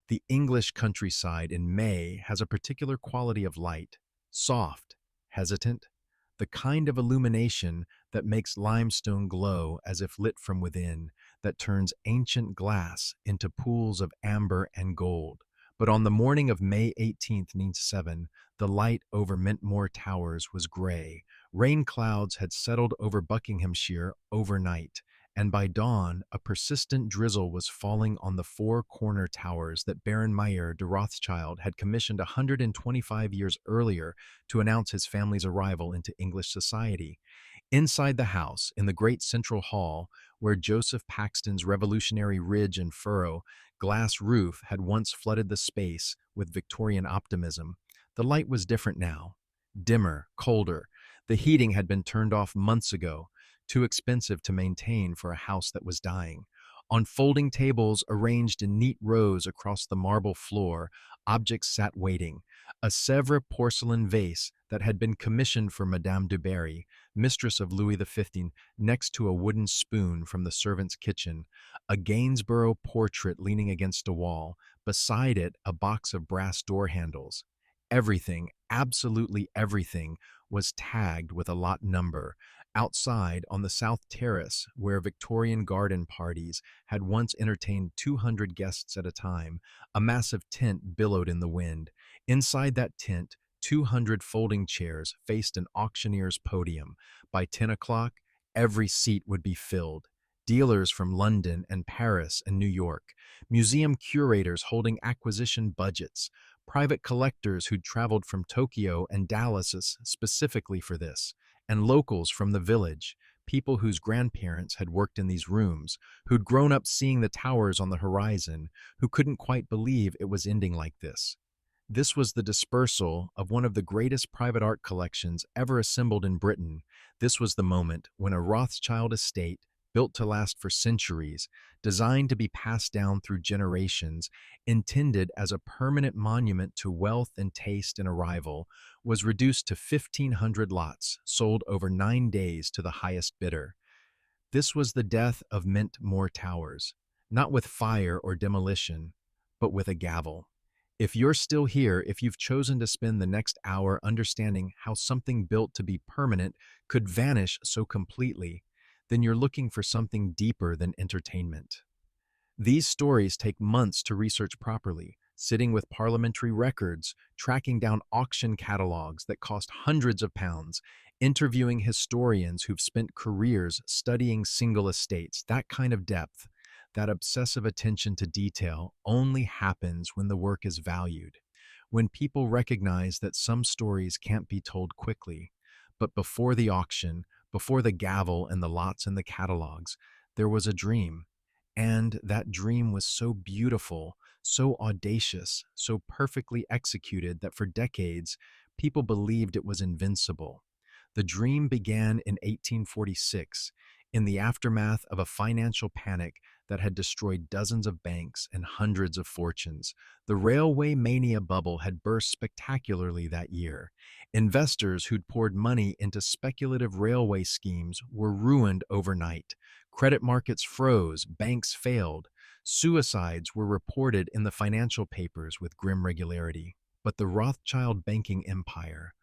The English countryside in May has a particular quality of light, soft, hesitant, the kind of illumination that makes limestone glow as if lit from within, that turns ancient glass into pools of amber and gold. But on the morning of May 18th, 1907, the light over Mintmore Towers was gray. Rain clouds had settled over Buckinghamshire overnight, and by dawn, a persistent drizzle was falling on the four corner towers that Baron Meyer de Rothschild had commissioned 125 years earlier to announce his family's arrival into English society. Inside the house, in the great central hall, where Joseph Paxton's Revolutionary Ridge and Furrow glass roof had once flooded the space with Victorian optimism, the light was different now. Dimmer, colder. The heating had been turned off months ago, too expensive to maintain for a house that was dying. On folding tables arranged in neat rows across the marble floor, objects sat waiting. A Sèvres porcelain vase that had been commissioned for Madame du Barry, mistress of Louis XV, next to a wooden spoon from the servant's kitchen, a Gainsborough portrait leaning against a wall, beside it a box of brass door handles. Everything, absolutely everything, was tagged with a lot number. Outside, on the south terrace, where Victorian garden parties had once entertained 200 guests at a time, a massive tent billowed in the wind. Inside that tent, 200 folding chairs faced an auctioneer's podium. By 10 o'clock, every seat would be filled. Dealers from London and Paris and New York, museum curators holding acquisition budgets, private collectors who'd traveled from Tokyo and Dallas specifically for this, and locals from the village, people whose grandparents had worked in these rooms, who'd grown up seeing the towers on the horizon, who couldn't quite believe it was ending like this. This was the dispersal of one of the greatest private art collections ever assembled in Britain. This was the moment when a Rothschild estate, built to last for centuries, designed to be passed down through generations, intended as a permanent monument to wealth and taste and arrival, was reduced to 1,500 lots, sold over 9 days to the highest bidder. This was the death of Mintmore Towers, not with fire or demolition, but with a gavel. If you're still here, if you've chosen to spend the next hour understanding how something built to be permanent could vanish so completely, then you're looking for something deeper than entertainment. These stories take months to research properly, sitting with parliamentary records, tracking down auction catalogs that cost hundreds of pounds, interviewing historians who've spent careers studying single estates. That kind of depth, that obsessive attention to detail, only happens when the work is valued, when people recognize that some stories can't be told quickly. But before the auction, before the gavel and the lots and the catalogs, there was a dream. And that dream was so beautiful, so audacious, so perfectly executed that for decades, people believed it was invincible. The dream began in 1846, in the aftermath of a financial panic that had destroyed dozens of banks and hundreds of fortunes. The railway mania bubble had burst spectacularly that year. Investors who'd poured money into speculative railway schemes were ruined overnight. Credit markets froze, banks failed. Suicides were reported in the financial papers with grim regularity. But the Rothschild banking empire,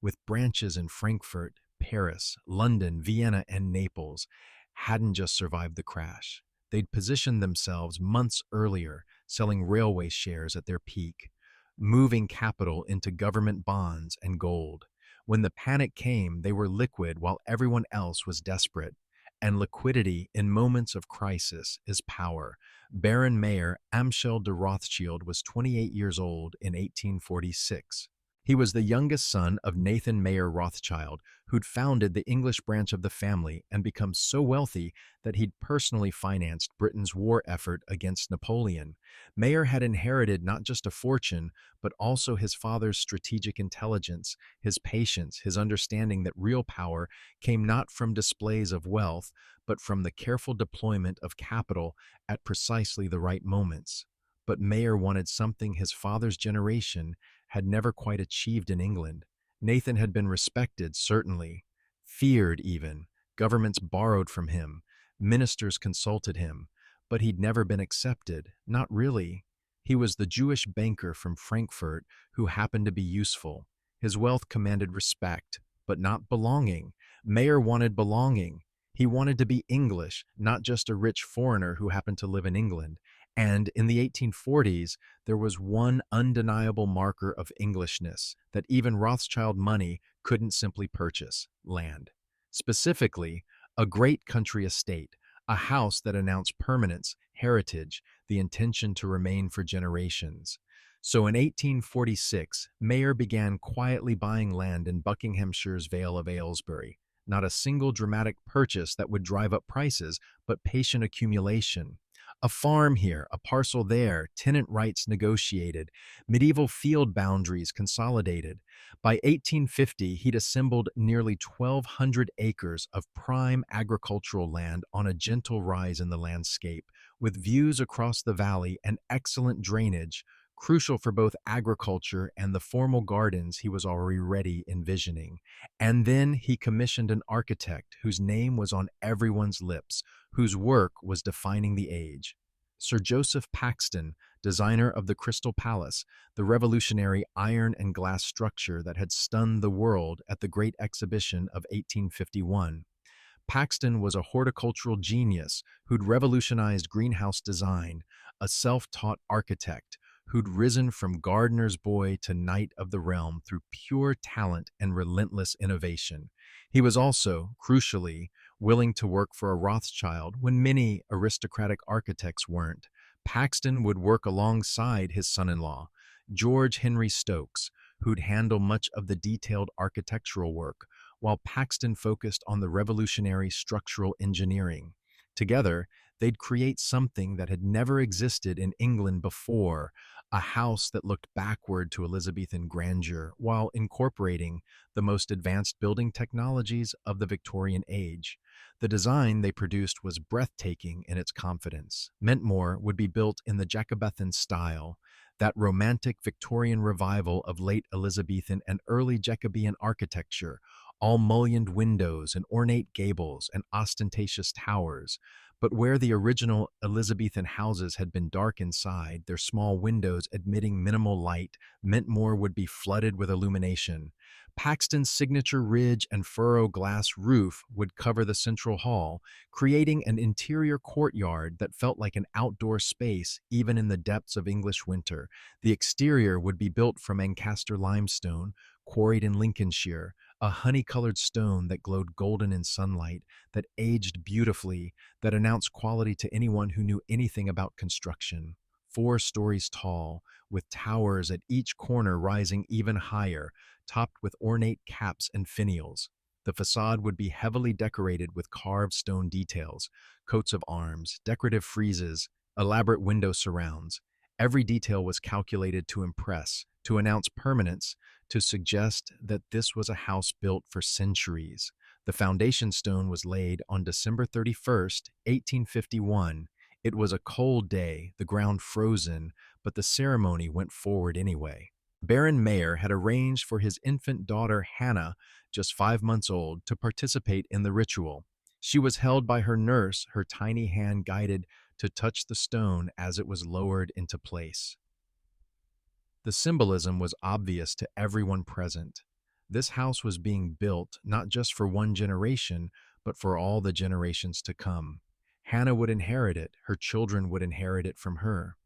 with branches in Frankfurt, Paris, London, Vienna, and Naples, hadn't just survived the crash. They'd positioned themselves months earlier, selling railway shares at their peak, moving capital into government bonds and gold. When the panic came, they were liquid while everyone else was desperate. And liquidity in moments of crisis is power. Baron Mayer Amschel de Rothschild was 28 years old in 1846. He was the youngest son of Nathan Mayer Rothschild, who'd founded the English branch of the family and become so wealthy that he'd personally financed Britain's war effort against Napoleon. Mayer had inherited not just a fortune, but also his father's strategic intelligence, his patience, his understanding that real power came not from displays of wealth, but from the careful deployment of capital at precisely the right moments. But Mayer wanted something his father's generation had never quite achieved in England. Nathan had been respected, certainly, feared even. Governments borrowed from him, ministers consulted him, but he'd never been accepted, not really. He was the Jewish banker from Frankfurt who happened to be useful. His wealth commanded respect, but not belonging. Mayer wanted belonging. He wanted to be English, not just a rich foreigner who happened to live in England. And in the 1840s, there was one undeniable marker of Englishness that even Rothschild money couldn't simply purchase: land. Specifically, a great country estate, a house that announced permanence, heritage, the intention to remain for generations. So in 1846, Mayer began quietly buying land in Buckinghamshire's Vale of Aylesbury. Not a single dramatic purchase that would drive up prices, but patient accumulation. A farm here, a parcel there, tenant rights negotiated, medieval field boundaries consolidated. By 1850, he'd assembled nearly 1,200 acres of prime agricultural land on a gentle rise in the landscape, with views across the valley and excellent drainage, crucial for both agriculture and the formal gardens he was already envisioning. And then he commissioned an architect whose name was on everyone's lips, whose work was defining the age. Sir Joseph Paxton, designer of the Crystal Palace, the revolutionary iron and glass structure that had stunned the world at the Great Exhibition of 1851. Paxton was a horticultural genius who'd revolutionized greenhouse design, a self-taught architect who'd risen from gardener's boy to knight of the realm through pure talent and relentless innovation. He was also, crucially, willing to work for a Rothschild when many aristocratic architects weren't. Paxton would work alongside his son-in-law, George Henry Stokes, who'd handle much of the detailed architectural work, while Paxton focused on the revolutionary structural engineering. Together, they'd create something that had never existed in England before, a house that looked backward to Elizabethan grandeur while incorporating the most advanced building technologies of the Victorian age. The design they produced was breathtaking in its confidence. Mentmore would be built in the Jacobean style, that romantic Victorian revival of late Elizabethan and early Jacobean architecture, all mullioned windows and ornate gables and ostentatious towers. But where the original Elizabethan houses had been dark inside, their small windows admitting minimal light, Mentmore would be flooded with illumination. Paxton's signature ridge and furrow glass roof would cover the central hall, creating an interior courtyard that felt like an outdoor space even in the depths of English winter. The exterior would be built from Ancaster limestone, quarried in Lincolnshire, a honey-colored stone that glowed golden in sunlight, that aged beautifully, that announced quality to anyone who knew anything about construction. 4 stories tall, with towers at each corner rising even higher, topped with ornate caps and finials. The facade would be heavily decorated with carved stone details, coats of arms, decorative friezes, elaborate window surrounds. Every detail was calculated to impress, to announce permanence, to suggest that this was a house built for centuries. The foundation stone was laid on December 31st, 1851. It was a cold day, the ground frozen, but the ceremony went forward anyway. Baron Mayer had arranged for his infant daughter Hannah, just 5 months old, to participate in the ritual. She was held by her nurse, her tiny hand guided to touch the stone as it was lowered into place. The symbolism was obvious to everyone present. This house was being built not just for one generation, but for all the generations to come. Hannah would inherit it, her children would inherit it from her.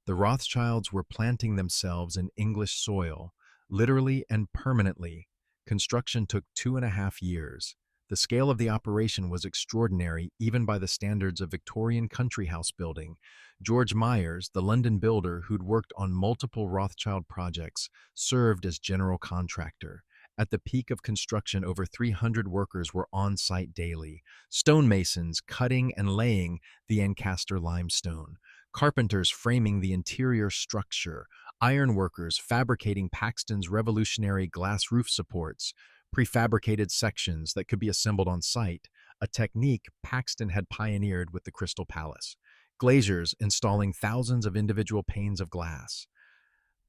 The Rothschilds were planting themselves in English soil, literally and permanently. Construction took 2.5 years. The scale of the operation was extraordinary, even by the standards of Victorian country house building. George Myers, the London builder who'd worked on multiple Rothschild projects, served as general contractor. At the peak of construction, over 300 workers were on site daily, stonemasons cutting and laying the Ancaster limestone, carpenters framing the interior structure, ironworkers fabricating Paxton's revolutionary glass roof supports, prefabricated sections that could be assembled on site, a technique Paxton had pioneered with the Crystal Palace, glaziers installing thousands of individual panes of glass.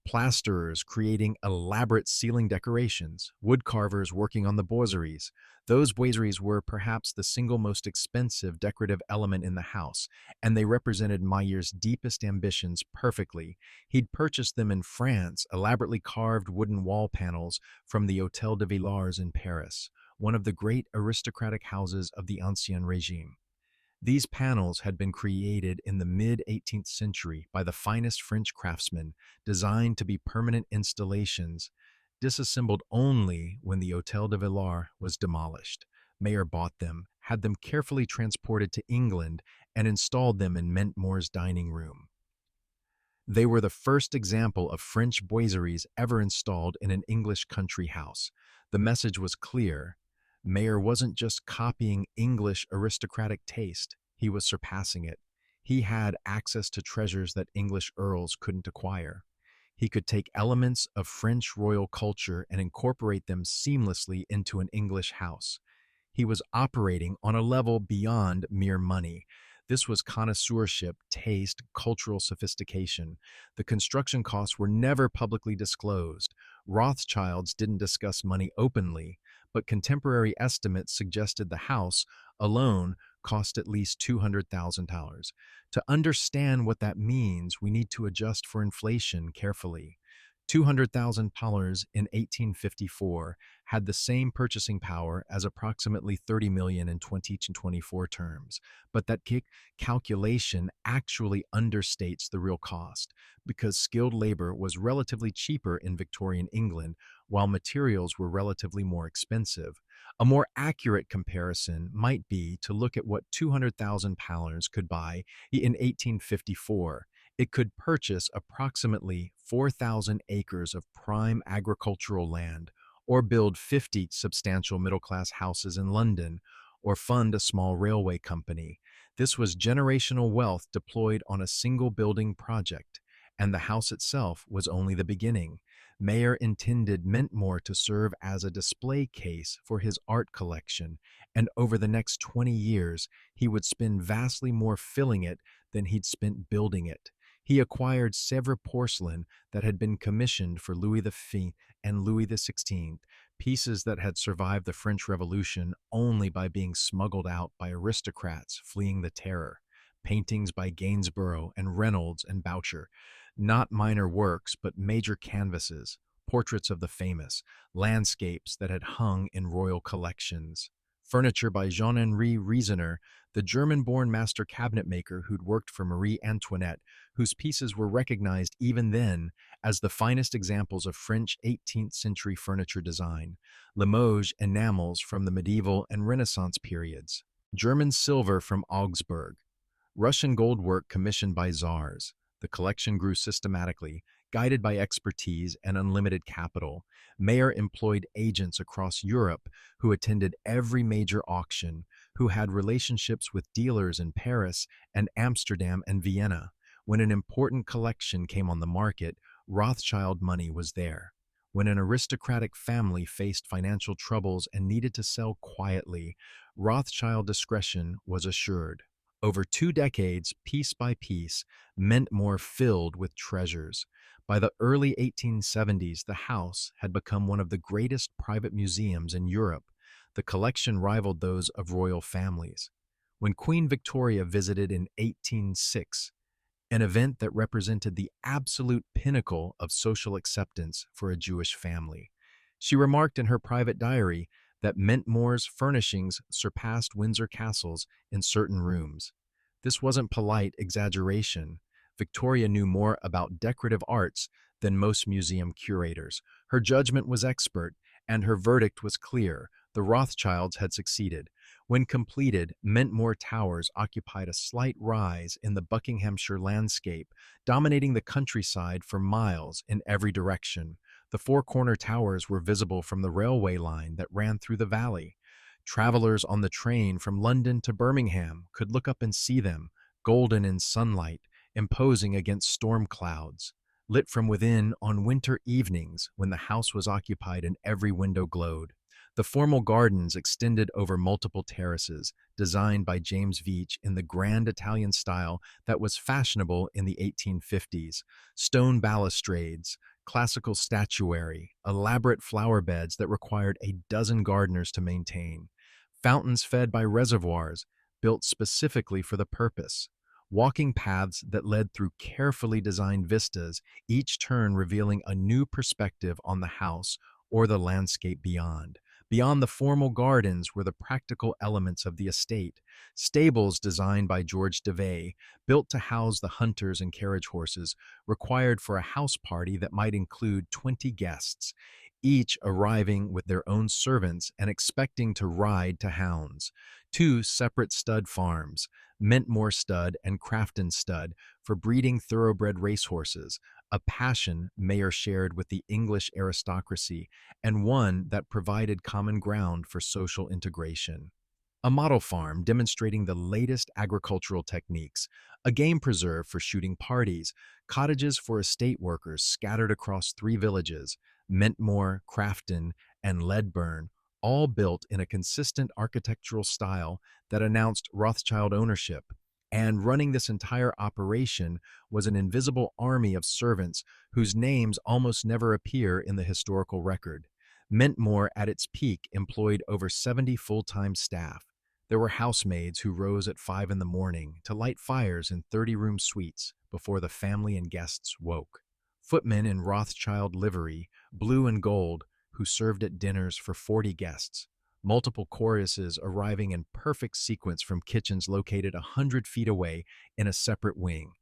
plasterers creating elaborate ceiling decorations, woodcarvers working on the boiseries. Those boiseries were perhaps the single most expensive decorative element in the house, and they represented Mayer's deepest ambitions perfectly. He'd purchased them in France, elaborately carved wooden wall panels from the Hôtel de Villars in Paris, one of the great aristocratic houses of the Ancien Regime. These panels had been created in the mid-18th century by the finest French craftsmen, designed to be permanent installations, disassembled only when the Hôtel de Villars was demolished. Mayer bought them, had them carefully transported to England, and installed them in Mentmore's dining room. They were the first example of French boiseries ever installed in an English country house. The message was clear. Mayer wasn't just copying English aristocratic taste, he was surpassing it. He had access to treasures that English earls couldn't acquire. He could take elements of French royal culture and incorporate them seamlessly into an English house. He was operating on a level beyond mere money. This was connoisseurship, taste, cultural sophistication. The construction costs were never publicly disclosed. Rothschilds didn't discuss money openly, but contemporary estimates suggested the house alone cost at least $200,000. To understand what that means, we need to adjust for inflation carefully. $200,000 in 1854 had the same purchasing power as approximately 30 million in 2024 terms, but that calculation actually understates the real cost because skilled labor was relatively cheaper in Victorian England while materials were relatively more expensive. A more accurate comparison might be to look at what £200,000 could buy in 1854. It could purchase approximately 4,000 acres of prime agricultural land, or build 50 substantial middle-class houses in London, or fund a small railway company. This was generational wealth deployed on a single building project, and the house itself was only the beginning. Mayer intended Mentmore to serve as a display case for his art collection, and over the next 20 years, he would spend vastly more filling it than he'd spent building it. He acquired Sèvres porcelain that had been commissioned for Louis XV and Louis XVI, pieces that had survived the French Revolution only by being smuggled out by aristocrats fleeing the terror. Paintings by Gainsborough and Reynolds and Boucher, not minor works but major canvases, portraits of the famous, landscapes that had hung in royal collections. Furniture by Jean-Henri Riesener, the German-born master cabinet maker who'd worked for Marie Antoinette, whose pieces were recognized even then as the finest examples of French 18th century furniture design. Limoges enamels from the medieval and Renaissance periods. German silver from Augsburg. Russian gold work commissioned by czars. The collection grew systematically, guided by expertise and unlimited capital. Mayer employed agents across Europe who attended every major auction, who had relationships with dealers in Paris and Amsterdam and Vienna. When an important collection came on the market, Rothschild money was there. When an aristocratic family faced financial troubles and needed to sell quietly, Rothschild discretion was assured. Over 2 decades, piece by piece, Mentmore filled with treasures. By the early 1870s, the house had become one of the greatest private museums in Europe. The collection rivaled those of royal families. When Queen Victoria visited in 1806, an event that represented the absolute pinnacle of social acceptance for a Jewish family, she remarked in her private diary that Mentmore's furnishings surpassed Windsor castles in certain rooms. This wasn't polite exaggeration. Victoria knew more about decorative arts than most museum curators. Her judgment was expert, and her verdict was clear. The Rothschilds had succeeded. When completed, Mentmore Towers occupied a slight rise in the Buckinghamshire landscape, dominating the countryside for miles in every direction. The 4 corner towers were visible from the railway line that ran through the valley. Travelers on the train from London to Birmingham could look up and see them, golden in sunlight, imposing against storm clouds. Lit from within on winter evenings when the house was occupied and every window glowed. The formal gardens extended over multiple terraces, designed by James Veitch in the grand Italian style that was fashionable in the 1850s. Stone balustrades, classical statuary, elaborate flower beds that required a dozen gardeners to maintain, fountains fed by reservoirs built specifically for the purpose, walking paths that led through carefully designed vistas, each turn revealing a new perspective on the house or the landscape beyond. Beyond the formal gardens were the practical elements of the estate, stables designed by George Devey, built to house the hunters and carriage horses, required for a house party that might include 20 guests, each arriving with their own servants and expecting to ride to hounds. Two separate stud farms, Mentmore Stud and Crafton Stud, for breeding thoroughbred racehorses, a passion Mayer shared with the English aristocracy, and one that provided common ground for social integration. A model farm demonstrating the latest agricultural techniques, a game preserve for shooting parties, cottages for estate workers scattered across three villages, Mentmore, Crafton, and Ledburn, all built in a consistent architectural style that announced Rothschild ownership. And running this entire operation was an invisible army of servants whose names almost never appear in the historical record. Mentmore, at its peak, employed over 70 full-time staff. There were housemaids who rose at 5 in the morning to light fires in 30-room suites before the family and guests woke. Footmen in Rothschild livery, blue and gold, who served at dinners for 40 guests. Multiple choruses arriving in perfect sequence from kitchens located 100 feet away in a separate wing.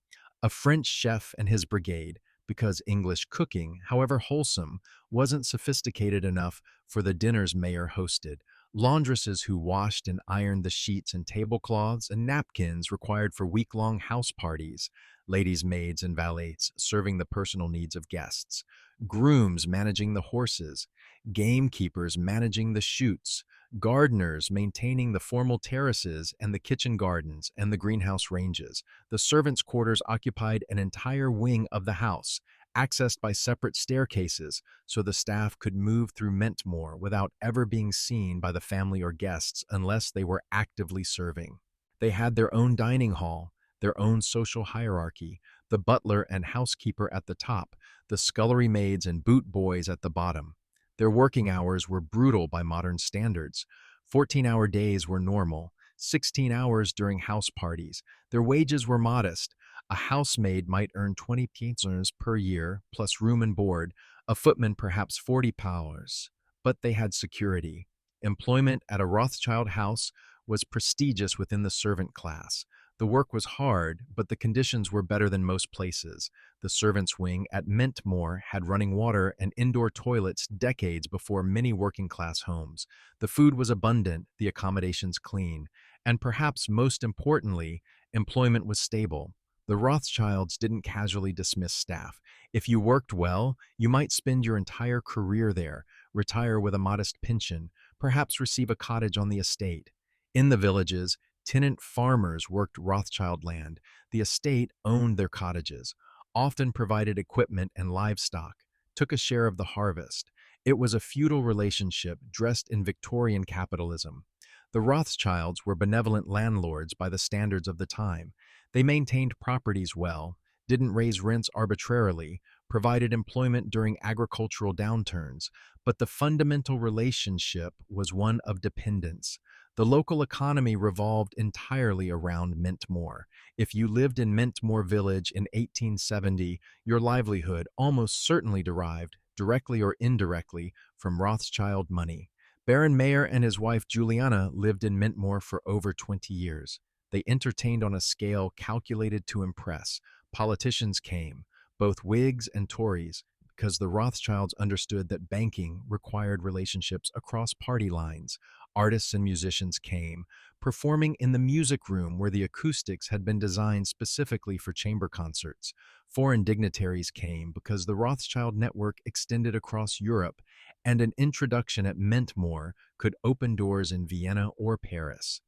A French chef and his brigade, because English cooking, however wholesome, wasn't sophisticated enough for the dinners Mayer hosted. Laundresses who washed and ironed the sheets and tablecloths and napkins required for week-long house parties. Ladies' maids and valets serving the personal needs of guests. Grooms managing the horses. Gamekeepers managing the chutes. Gardeners maintaining the formal terraces and the kitchen gardens and the greenhouse ranges. The servants' quarters occupied an entire wing of the house, accessed by separate staircases, so the staff could move through Mentmore without ever being seen by the family or guests unless they were actively serving. They had their own dining hall, their own social hierarchy, the butler and housekeeper at the top, the scullery maids and boot boys at the bottom. Their working hours were brutal by modern standards. 14-hour days were normal, 16 hours during house parties. Their wages were modest. A housemaid might earn 20 piastres per year, plus room and board, a footman perhaps 40 pounds. But they had security. Employment at a Rothschild house was prestigious within the servant class. The work was hard, but the conditions were better than most places. The servants' wing at Mentmore had running water and indoor toilets decades before many working-class homes. The food was abundant, the accommodations clean, and perhaps most importantly, employment was stable. The Rothschilds didn't casually dismiss staff. If you worked well, you might spend your entire career there, retire with a modest pension, perhaps receive a cottage on the estate. In the villages, tenant farmers worked Rothschild land. The estate owned their cottages, often provided equipment and livestock, took a share of the harvest. It was a feudal relationship dressed in Victorian capitalism. The Rothschilds were benevolent landlords by the standards of the time. They maintained properties well, didn't raise rents arbitrarily, provided employment during agricultural downturns, but the fundamental relationship was one of dependence. The local economy revolved entirely around Mentmore. If you lived in Mentmore village in 1870, your livelihood almost certainly derived, directly or indirectly, from Rothschild money. Baron Mayer and his wife Juliana lived in Mentmore for over 20 years. They entertained on a scale calculated to impress. Politicians came, both Whigs and Tories, because the Rothschilds understood that banking required relationships across party lines. Artists and musicians came, performing in the music room where the acoustics had been designed specifically for chamber concerts. Foreign dignitaries came because the Rothschild network extended across Europe, and an introduction at Mentmore could open doors in Vienna or Paris.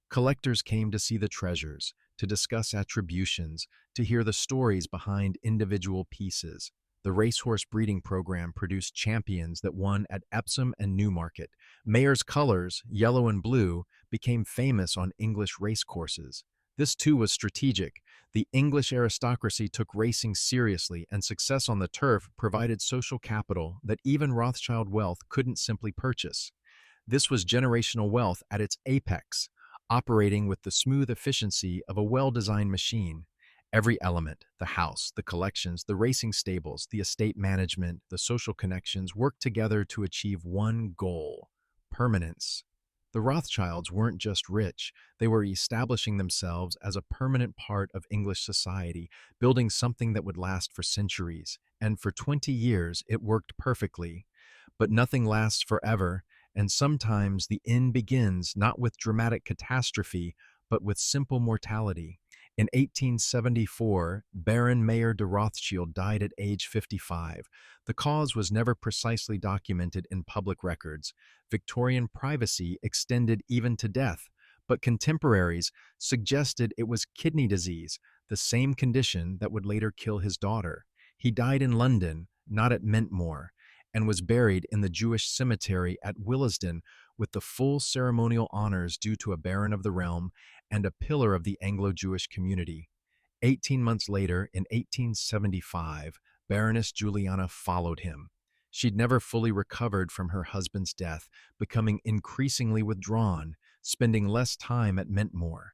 Collectors came to see the treasures, to discuss attributions, to hear the stories behind individual pieces. The racehorse breeding program produced champions that won at Epsom and Newmarket. Mayer's colors, yellow and blue, became famous on English racecourses. This too was strategic. The English aristocracy took racing seriously, and success on the turf provided social capital that even Rothschild wealth couldn't simply purchase. This was generational wealth at its apex, operating with the smooth efficiency of a well-designed machine. Every element, the house, the collections, the racing stables, the estate management, the social connections, worked together to achieve one goal: permanence. The Rothschilds weren't just rich, they were establishing themselves as a permanent part of English society, building something that would last for centuries. And for 20 years, it worked perfectly. But nothing lasts forever, and sometimes the end begins not with dramatic catastrophe, but with simple mortality. In 1874, Baron Mayer de Rothschild died at age 55. The cause was never precisely documented in public records. Victorian privacy extended even to death, but contemporaries suggested it was kidney disease, the same condition that would later kill his daughter. He died in London, not at Mentmore, and was buried in the Jewish cemetery at Willesden with the full ceremonial honors due to a baron of the realm and a pillar of the Anglo-Jewish community. 18 months later, in 1875, Baroness Juliana followed him. She'd never fully recovered from her husband's death, becoming increasingly withdrawn, spending less time at Mentmore.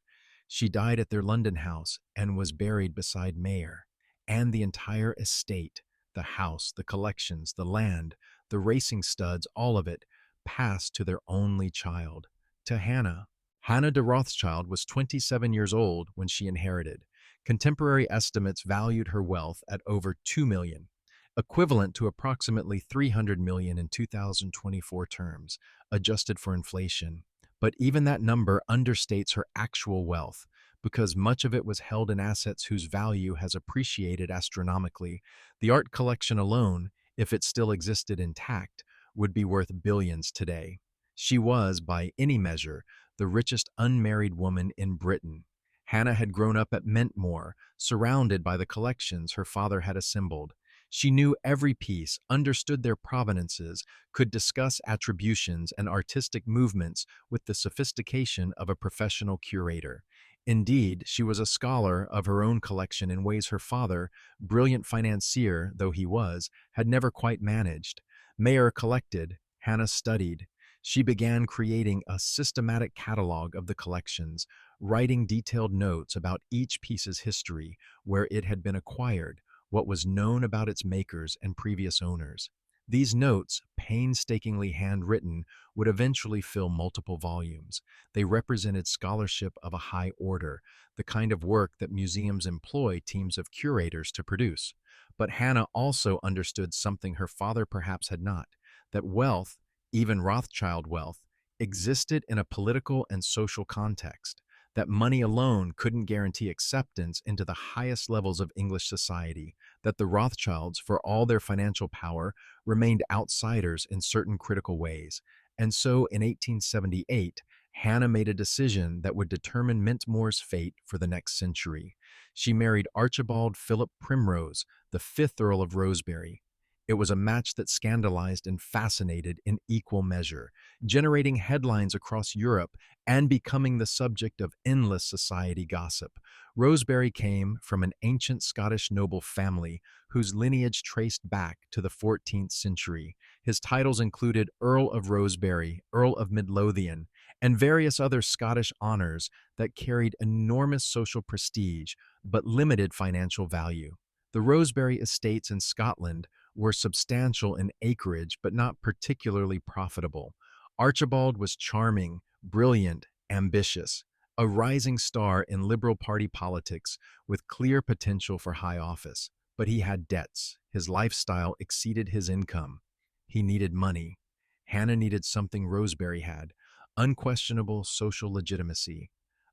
She died at their London house and was buried beside Mayer, and the entire estate, the house, the collections, the land, the racing studs, all of it, passed to their only child, to Hannah. Hannah de Rothschild was 27 years old when she inherited. Contemporary estimates valued her wealth at over 2 million, equivalent to approximately 300 million in 2024 terms, adjusted for inflation. But even that number understates her actual wealth, because much of it was held in assets whose value has appreciated astronomically. The art collection alone, if it still existed intact, would be worth billions today. She was, by any measure, the richest unmarried woman in Britain. Hannah had grown up at Mentmore, surrounded by the collections her father had assembled. She knew every piece, understood their provenances, could discuss attributions and artistic movements with the sophistication of a professional curator. Indeed, she was a scholar of her own collection in ways her father, brilliant financier though he was, had never quite managed. Mayer collected, Hannah studied. She began creating a systematic catalog of the collections, writing detailed notes about each piece's history, where it had been acquired, what was known about its makers and previous owners. These notes, painstakingly handwritten, would eventually fill multiple volumes. They represented scholarship of a high order, the kind of work that museums employ teams of curators to produce. But Hannah also understood something her father perhaps had not, that wealth, even Rothschild wealth, existed in a political and social context, that money alone couldn't guarantee acceptance into the highest levels of English society, that the Rothschilds, for all their financial power, remained outsiders in certain critical ways. And so in 1878, Hannah made a decision that would determine Mentmore's fate for the next century. She married Archibald Philip Primrose, the fifth Earl of Rosebery. It was a match that scandalized and fascinated in equal measure, generating headlines across Europe and becoming the subject of endless society gossip. Rosebery came from an ancient Scottish noble family whose lineage traced back to the 14th century. His titles included Earl of Rosebery, Earl of Midlothian, and various other Scottish honors that carried enormous social prestige but limited financial value. The Rosebery estates in Scotland were substantial in acreage but not particularly profitable. Archibald was charming, brilliant, ambitious, a rising star in Liberal Party politics with clear potential for high office. But he had debts. His lifestyle exceeded his income. He needed money. Hannah needed something Rosebery had: unquestionable social legitimacy,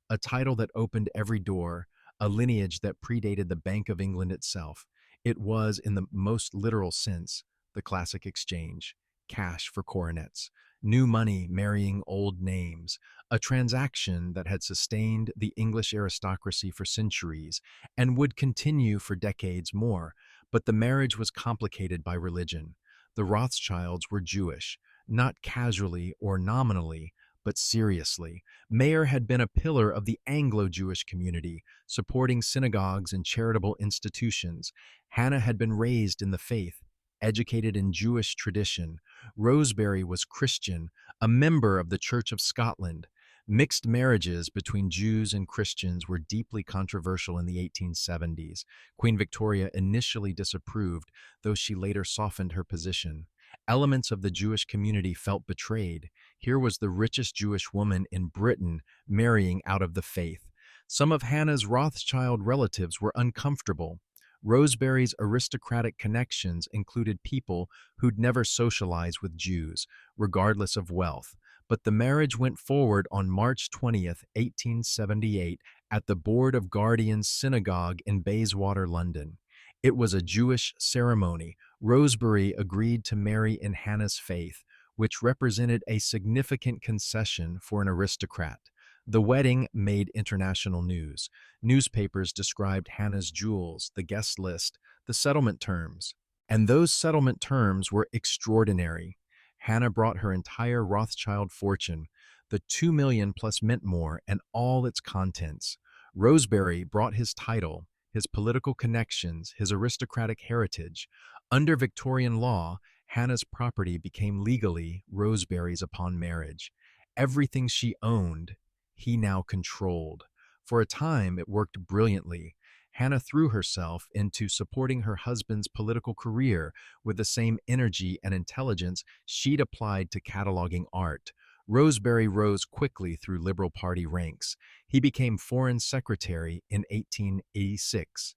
a title that opened every door, a lineage that predated the Bank of England itself. It was, in the most literal sense, the classic exchange: cash for coronets, new money marrying old names, a transaction that had sustained the English aristocracy for centuries and would continue for decades more. But the marriage was complicated by religion. The Rothschilds were Jewish, not casually or nominally, But seriously, Mayer had been a pillar of the Anglo-Jewish community, supporting synagogues and charitable institutions. Hannah had been raised in the faith, educated in Jewish tradition. Rosebery was Christian, a member of the Church of Scotland. Mixed marriages between Jews and Christians were deeply controversial in the 1870s. Queen Victoria initially disapproved, though she later softened her position. Elements of the Jewish community felt betrayed. Here was the richest Jewish woman in Britain marrying out of the faith. Some of Hannah's Rothschild relatives were uncomfortable. Rosebery's aristocratic connections included people who'd never socialized with Jews, regardless of wealth. But the marriage went forward on March 20th, 1878, at the Board of Guardians Synagogue in Bayswater, London. It was a Jewish ceremony. Rosebery agreed to marry in Hannah's faith, which represented a significant concession for an aristocrat. The wedding made international news. Newspapers described Hannah's jewels, the guest list, the settlement terms. And those settlement terms were extraordinary. Hannah brought her entire Rothschild fortune, the 2 million plus Mintmore and all its contents. Rosebery brought his title, his political connections, his aristocratic heritage. Under Victorian law, Hannah's property became legally Rosebery's upon marriage. Everything she owned, he now controlled. For a time, it worked brilliantly. Hannah threw herself into supporting her husband's political career with the same energy and intelligence she'd applied to cataloging art. Rosebery rose quickly through Liberal Party ranks. He became Foreign Secretary in 1886.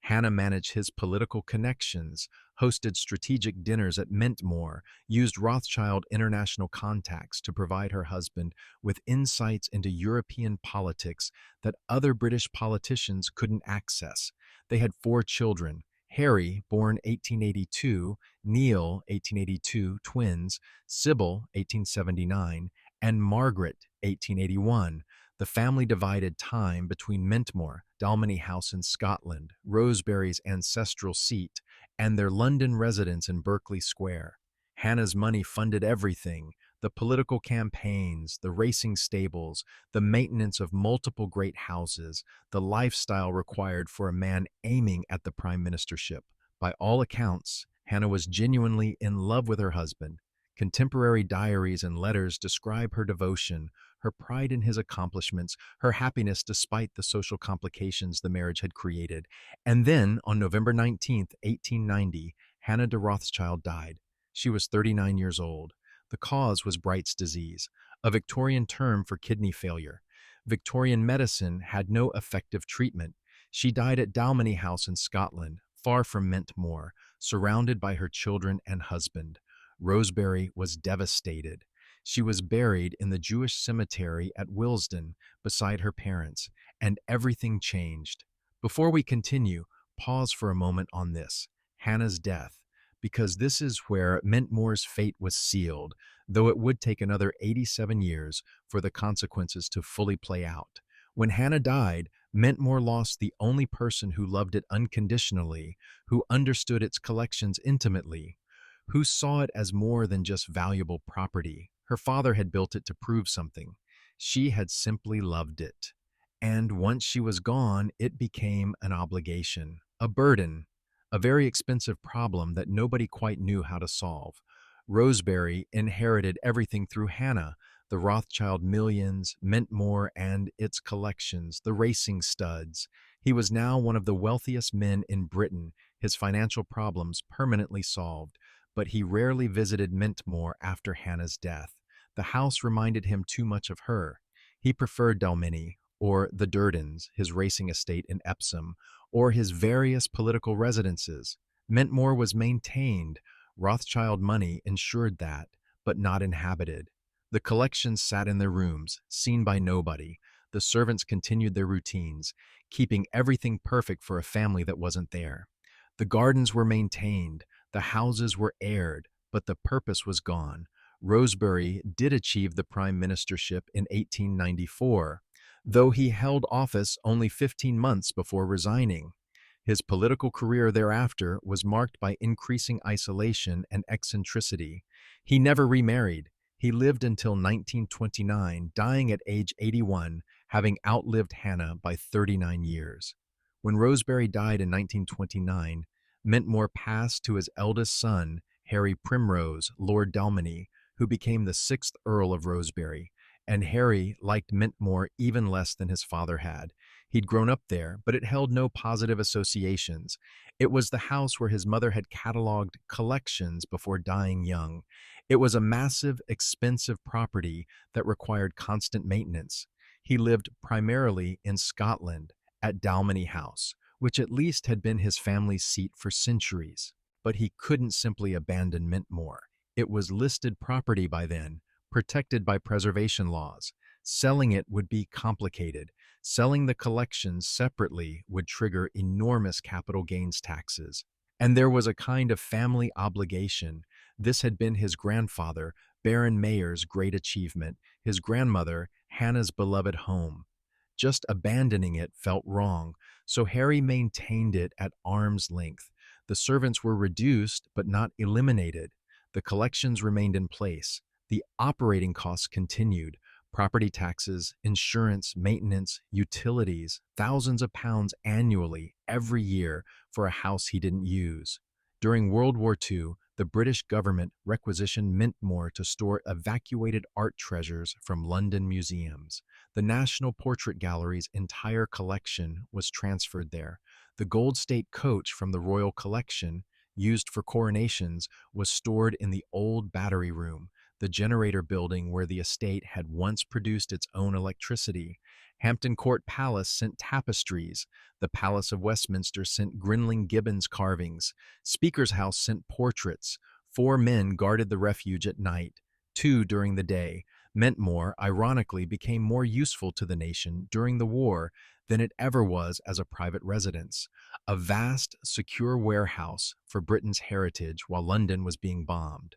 Hannah managed his political connections, hosted strategic dinners at Mintmore, used Rothschild international contacts to provide her husband with insights into European politics that other British politicians couldn't access. They had 4 children: Harry, born 1882, Neil, 1882, twins, Sybil, 1879, and Margaret, 1881. The family divided time between Mintmore, Dalmeny House in Scotland, Rosebery's ancestral seat, and their London residence in Berkeley Square. Hannah's money funded everything: the political campaigns, the racing stables, the maintenance of multiple great houses, the lifestyle required for a man aiming at the prime ministership. By all accounts, Hannah was genuinely in love with her husband. Contemporary diaries and letters describe her devotion, her pride in his accomplishments, her happiness despite the social complications the marriage had created. And then, on November 19th, 1890, Hannah de Rothschild died. She was 39 years old. The cause was Bright's disease, a Victorian term for kidney failure. Victorian medicine had no effective treatment. She died at Dalmeny House in Scotland, far from Mintmore, surrounded by her children and husband. Rosebery was devastated. She was buried in the Jewish cemetery at Willesden beside her parents, and everything changed. Before we continue, pause for a moment on this, Hannah's death, because this is where Mintmore's fate was sealed, though it would take another 87 years for the consequences to fully play out. When Hannah died, Mintmore lost the only person who loved it unconditionally, who understood its collections intimately, who saw it as more than just valuable property. Her father had built it to prove something. She had simply loved it. And once she was gone, it became an obligation, a burden, a very expensive problem that nobody quite knew how to solve. Rosebery inherited everything through Hannah: the Rothschild millions, Mintmore and its collections, the racing studs. He was now one of the wealthiest men in Britain, his financial problems permanently solved. But he rarely visited Mintmore after Hannah's death. The house reminded him too much of her. He preferred Dalmeny, or the Durdens, his racing estate in Epsom, or his various political residences. Mintmore was maintained. Rothschild money ensured that, but not inhabited. The collections sat in their rooms, seen by nobody. The servants continued their routines, keeping everything perfect for a family that wasn't there. The gardens were maintained, the houses were aired, but the purpose was gone. Rosebery did achieve the prime ministership in 1894, though he held office only 15 months before resigning. His political career thereafter was marked by increasing isolation and eccentricity. He never remarried. He lived until 1929, dying at age 81, having outlived Hannah by 39 years. When Rosebery died in 1929, Mintmore passed to his eldest son, Harry Primrose, Lord Dalmeny, who became the sixth Earl of Rosebery, and Harry liked Mintmore even less than his father had. He'd grown up there, but it held no positive associations. It was the house where his mother had catalogued collections before dying young. It was a massive, expensive property that required constant maintenance. He lived primarily in Scotland, at Dalmeny House, which at least had been his family's seat for centuries. But he couldn't simply abandon Mintmore. It was listed property by then, protected by preservation laws. Selling it would be complicated. Selling the collections separately would trigger enormous capital gains taxes. And there was a kind of family obligation. This had been his grandfather, Baron Mayer's great achievement, his grandmother, Hannah's beloved home. Just abandoning it felt wrong, so Harry maintained it at arm's length. The servants were reduced, but not eliminated. The collections remained in place. The operating costs continued. Property taxes, insurance, maintenance, utilities, thousands of pounds annually, every year, for a house he didn't use. During World War II, the British government requisitioned Mintmore to store evacuated art treasures from London museums. The National Portrait Gallery's entire collection was transferred there. The Gold State coach from the Royal Collection, used for coronations, was stored in the old Battery Room, the generator building where the estate had once produced its own electricity. Hampton Court Palace sent tapestries. The Palace of Westminster sent Grinling Gibbons carvings. Speaker's House sent portraits. 4 men guarded the refuge at night, 2 during the day. Mintmore, ironically, became more useful to the nation during the war than it ever was as a private residence. A vast, secure warehouse for Britain's heritage while London was being bombed.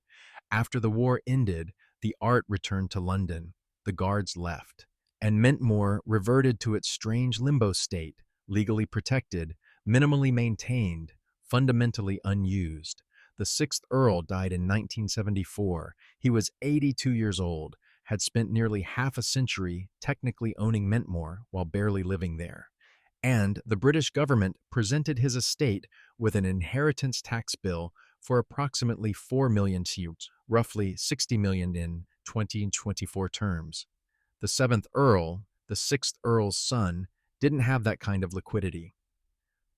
After the war ended, the art returned to London. The guards left, and Mintmore reverted to its strange limbo state, legally protected, minimally maintained, fundamentally unused. The sixth Earl died in 1974. He was 82 years old, had spent nearly half a century technically owning Mintmore while barely living there. And the British government presented his estate with an inheritance tax bill for approximately 4 million pounds, roughly 60 million in 2024 terms. The seventh Earl, the sixth Earl's son, didn't have that kind of liquidity.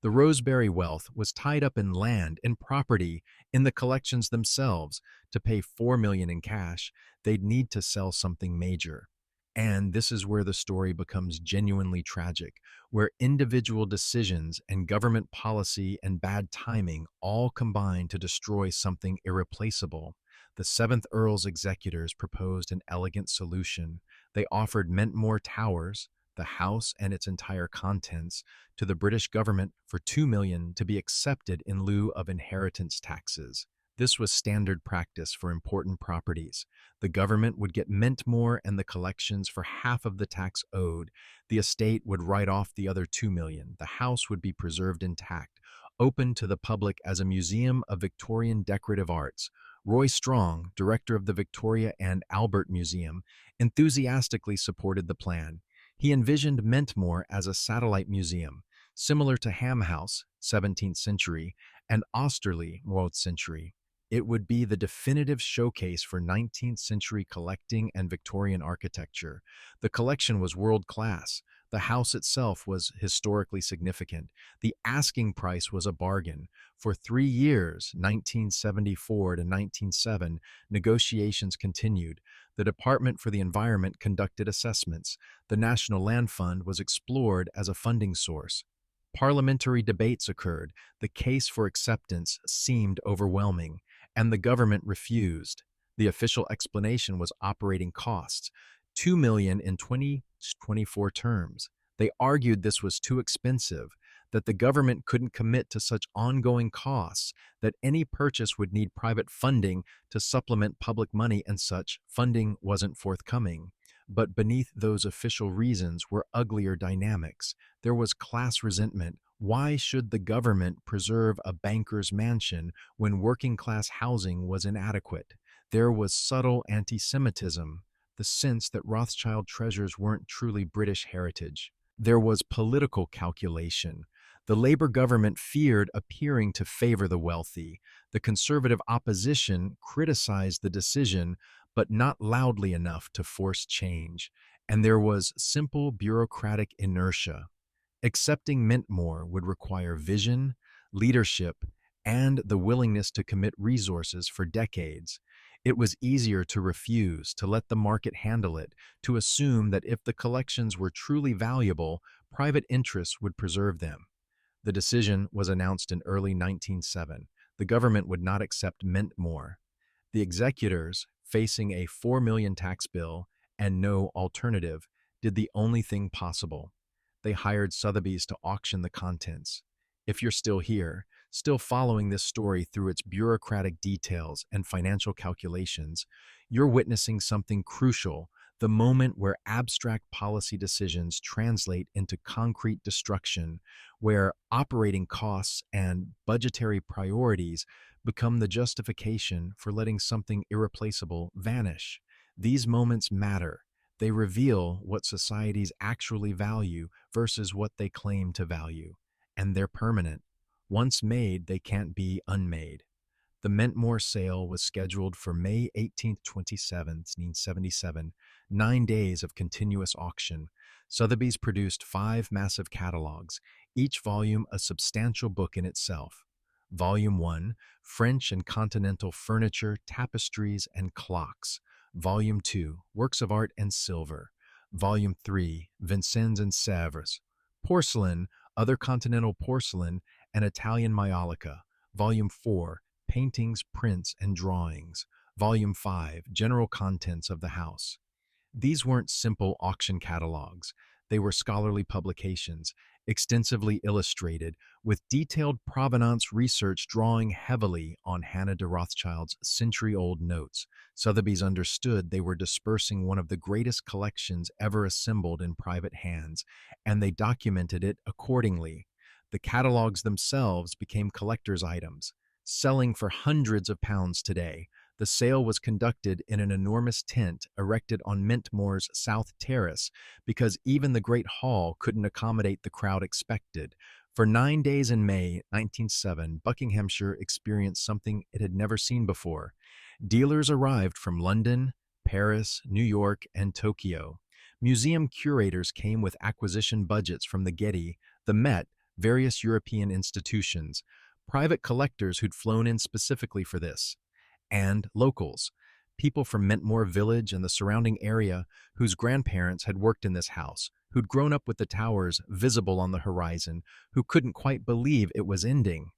The Rosebery wealth was tied up in land and property in the collections themselves. To pay 4 million in cash, they'd need to sell something major. And this is where the story becomes genuinely tragic, where individual decisions and government policy and bad timing all combine to destroy something irreplaceable. The seventh Earl's executors proposed an elegant solution. They offered Mintmore Towers, the house and its entire contents, to the British government for 2 million to be accepted in lieu of inheritance taxes. This was standard practice for important properties. The government would get Mintmore and the collections for half of the tax owed. The estate would write off the other 2 million. The house would be preserved intact, open to the public as a museum of Victorian decorative arts. Roy Strong, director of the Victoria and Albert Museum, enthusiastically supported the plan. He envisioned Mintmore as a satellite museum, similar to Ham House, 17th century, and Austerley, 12th century. It would be the definitive showcase for 19th century collecting and Victorian architecture. The collection was world-class. The house itself was historically significant. The asking price was a bargain. For 3 years, 1974 to 1907, negotiations continued. The Department for the Environment conducted assessments. The National Land Fund was explored as a funding source. Parliamentary debates occurred. The case for acceptance seemed overwhelming, and the government refused. The official explanation was operating costs, 2 million in 2024 terms. They argued this was too expensive, that the government couldn't commit to such ongoing costs, that any purchase would need private funding to supplement public money, and such funding wasn't forthcoming. But beneath those official reasons were uglier dynamics. There was class resentment. Why should the government preserve a banker's mansion when working-class housing was inadequate? There was subtle anti-Semitism, the sense that Rothschild treasures weren't truly British heritage. There was political calculation. The Labour government feared appearing to favor the wealthy. The conservative opposition criticized the decision, but not loudly enough to force change. And there was simple bureaucratic inertia. Accepting Mintmore would require vision, leadership, and the willingness to commit resources for decades. It was easier to refuse, to let the market handle it, to assume that if the collections were truly valuable, private interests would preserve them. The decision was announced in early 1907. The government would not accept Mintmore. The executors, facing a 4 million tax bill and no alternative, did the only thing possible. They hired Sotheby's to auction the contents. If you're still here, still following this story through its bureaucratic details and financial calculations, you're witnessing something crucial, the moment where abstract policy decisions translate into concrete destruction, where operating costs and budgetary priorities become the justification for letting something irreplaceable vanish. These moments matter. They reveal what societies actually value versus what they claim to value. And they're permanent. Once made, they can't be unmade. The Mentmore sale was scheduled for May 18th, 1977, 9 days of continuous auction. Sotheby's produced 5 massive catalogs, each volume a substantial book in itself. Volume 1, French and Continental Furniture, Tapestries, and Clocks. Volume 2, Works of Art and Silver. Volume 3, Vincennes and Sèvres. Porcelain, Other Continental Porcelain, and Italian Maiolica. Volume 4, Paintings, Prints, and Drawings. Volume 5, General Contents of the House. These weren't simple auction catalogs. They were scholarly publications, extensively illustrated, with detailed provenance research drawing heavily on Hannah de Rothschild's century-old notes. Sotheby's understood they were dispersing one of the greatest collections ever assembled in private hands, and they documented it accordingly. The catalogs themselves became collector's items, selling for hundreds of pounds today. The sale was conducted in an enormous tent erected on Mintmore's South Terrace because even the Great Hall couldn't accommodate the crowd expected. For 9 days in May 1907, Buckinghamshire experienced something it had never seen before. Dealers arrived from London, Paris, New York, and Tokyo. Museum curators came with acquisition budgets from the Getty, the Met, various European institutions, private collectors who'd flown in specifically for this, and locals, people from Mentmore Village and the surrounding area whose grandparents had worked in this house, who'd grown up with the towers visible on the horizon, who couldn't quite believe it was ending.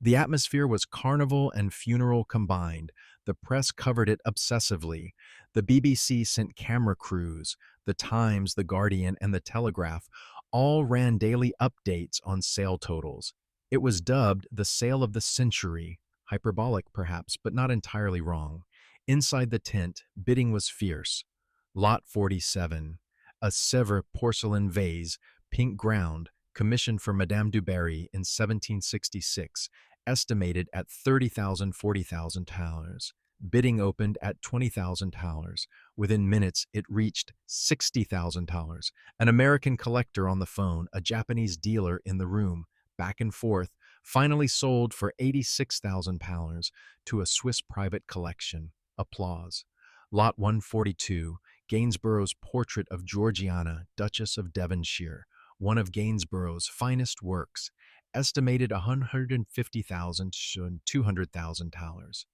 The atmosphere was carnival and funeral combined. The press covered it obsessively. The BBC sent camera crews. The Times, The Guardian, and The Telegraph all ran daily updates on sale totals. It was dubbed the sale of the century, hyperbolic perhaps, but not entirely wrong. Inside the tent, bidding was fierce. Lot 47, a Sèvres porcelain vase, pink ground, commissioned for Madame du Barry in 1766, estimated at $30,000, $40,000. Bidding opened at $20,000. Within minutes, it reached $60,000. An American collector on the phone, a Japanese dealer in the room, back and forth, finally sold for £86,000 to a Swiss private collection. Applause. Lot 142, Gainsborough's portrait of Georgiana, Duchess of Devonshire, one of Gainsborough's finest works, estimated $150,000 to $200,000.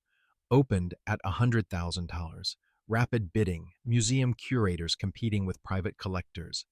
Opened at $100,000. Rapid bidding, museum curators competing with private collectors.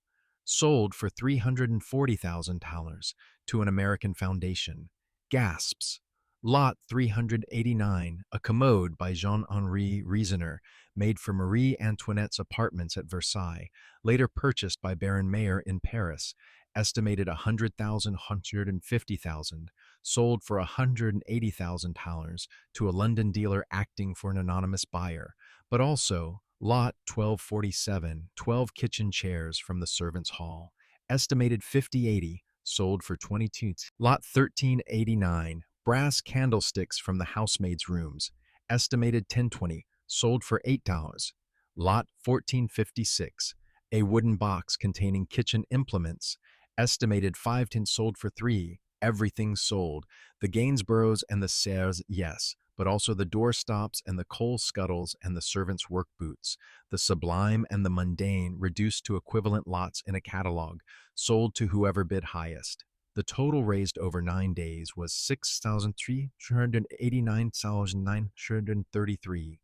Sold for $340,000 to an American foundation. Gasps. Lot 389, a commode by Jean-Henri Riesener, made for Marie Antoinette's apartments at Versailles, later purchased by Baron Mayer in Paris, estimated $100,000, $150,000, sold for $180,000 to a London dealer acting for an anonymous buyer, but also Lot 1247, 12 kitchen chairs from the servants' hall, estimated $50,000, sold for $22,000. Lot 1389, brass candlesticks from the housemaids' rooms, estimated $10,000, sold for $8. Lot 1456, a wooden box containing kitchen implements, estimated 5 tins, sold for 3. Everything sold. The Gainsboroughs and the Serres, yes, but also the doorstops and the coal scuttles and the servants' work boots. The sublime and the mundane reduced to equivalent lots in a catalog, sold to whoever bid highest. The total raised over 9 days was 6,389,933,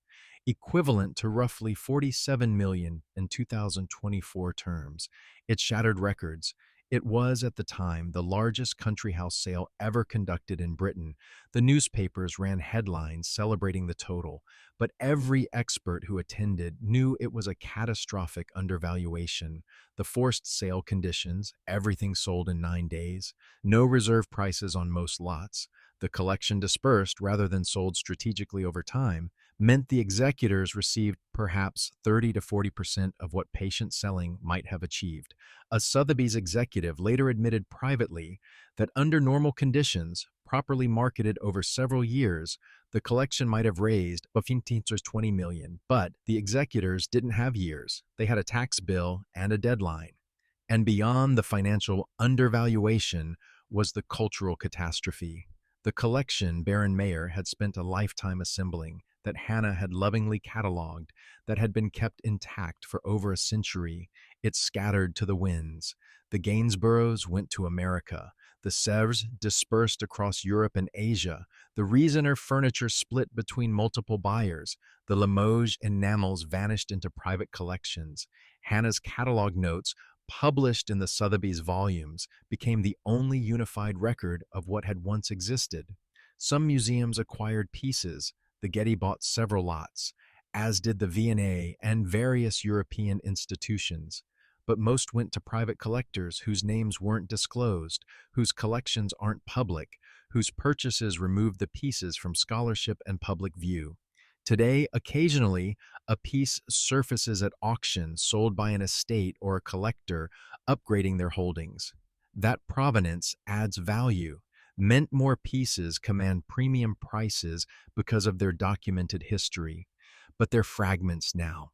equivalent to roughly 47 million in 2024 terms. It shattered records. It was, at the time, the largest country house sale ever conducted in Britain. The newspapers ran headlines celebrating the total, but every expert who attended knew it was a catastrophic undervaluation. The forced sale conditions, everything sold in 9 days, no reserve prices on most lots, the collection dispersed rather than sold strategically over time, meant the executors received perhaps 30 to 40% of what patient selling might have achieved. A Sotheby's executive later admitted privately that under normal conditions, properly marketed over several years, the collection might have raised 15 to 20 million, but the executors didn't have years. They had a tax bill and a deadline. And beyond the financial undervaluation was the cultural catastrophe. The collection Baron Mayer had spent a lifetime assembling, that Hannah had lovingly catalogued, that had been kept intact for over a century, it scattered to the winds. The Gainsboroughs went to America. The Sèvres dispersed across Europe and Asia. The Riesener furniture split between multiple buyers. The Limoges enamels vanished into private collections. Hannah's catalog notes, published in the Sotheby's volumes, became the only unified record of what had once existed. Some museums acquired pieces. The Getty bought several lots, as did the V&A and various European institutions. But most went to private collectors whose names weren't disclosed, whose collections aren't public, whose purchases removed the pieces from scholarship and public view. Today, occasionally, a piece surfaces at auction sold by an estate or a collector upgrading their holdings. That provenance adds value. Mint-more pieces command premium prices because of their documented history, but they're fragments now,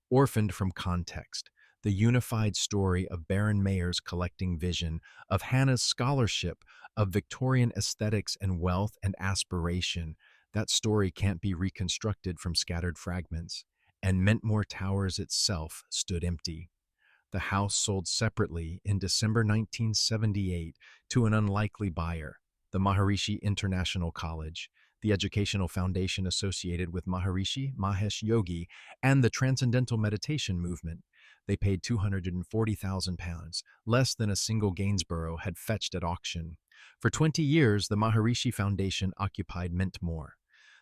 orphaned from context. The unified story of Baron Mayer's collecting vision, of Hannah's scholarship, of Victorian aesthetics and wealth and aspiration, that story can't be reconstructed from scattered fragments. And Mentmore Towers itself stood empty. The house sold separately in December 1978 to an unlikely buyer, the Maharishi International College, the educational foundation associated with Maharishi Mahesh Yogi and the Transcendental Meditation Movement. They paid £240,000, less than a single Gainsborough had fetched at auction. For 20 years, the Maharishi Foundation occupied Mentmore.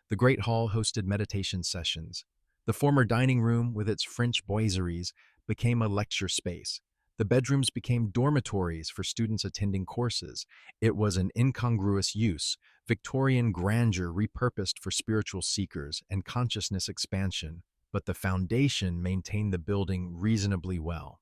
The Great Hall hosted meditation sessions. The former dining room, with its French boiseries, became a lecture space. The bedrooms became dormitories for students attending courses. It was an incongruous use, Victorian grandeur repurposed for spiritual seekers and consciousness expansion, but the foundation maintained the building reasonably well.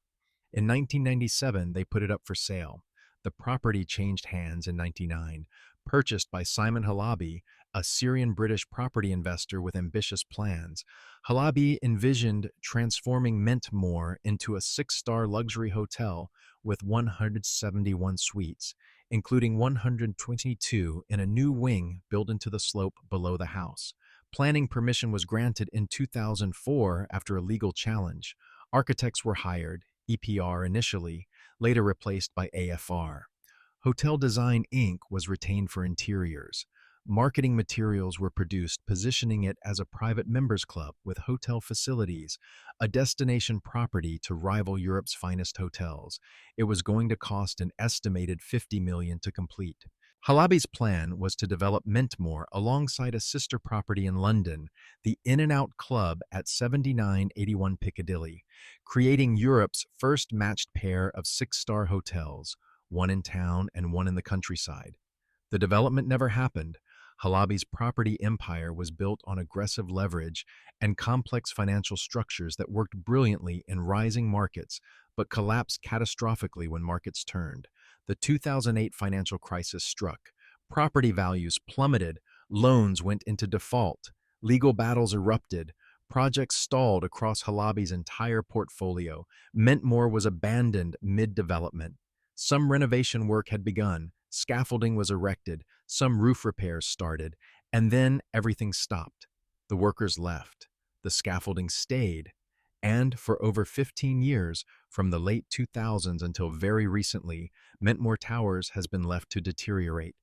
In 1997, they put it up for sale. The property changed hands in 1999, purchased by Simon Halabi, a Syrian-British property investor with ambitious plans. Halabi envisioned transforming Mentmore into a 6-star luxury hotel with 171 suites, including 122 in a new wing built into the slope below the house. Planning permission was granted in 2004 after a legal challenge. Architects were hired, EPR initially, later replaced by AFR. Hotel Design Inc. was retained for interiors. Marketing materials were produced, positioning it as a private members club with hotel facilities, a destination property to rival Europe's finest hotels. It was going to cost an estimated $50 million to complete. Halabi's plan was to develop Mentmore alongside a sister property in London, the In-N-Out Club at 7981 Piccadilly, creating Europe's first matched pair of 6-star hotels, one in town and one in the countryside. The development never happened. Halabi's property empire was built on aggressive leverage and complex financial structures that worked brilliantly in rising markets, but collapsed catastrophically when markets turned. The 2008 financial crisis struck. Property values plummeted, loans went into default, legal battles erupted, Projects stalled across Halaby's entire portfolio. Mentmore was abandoned mid-development. Some renovation work had begun, scaffolding was erected, some roof repairs started, and then everything stopped. The workers left. The scaffolding stayed. And for over 15 years, from the late 2000s until very recently, Mentmore Towers has been left to deteriorate.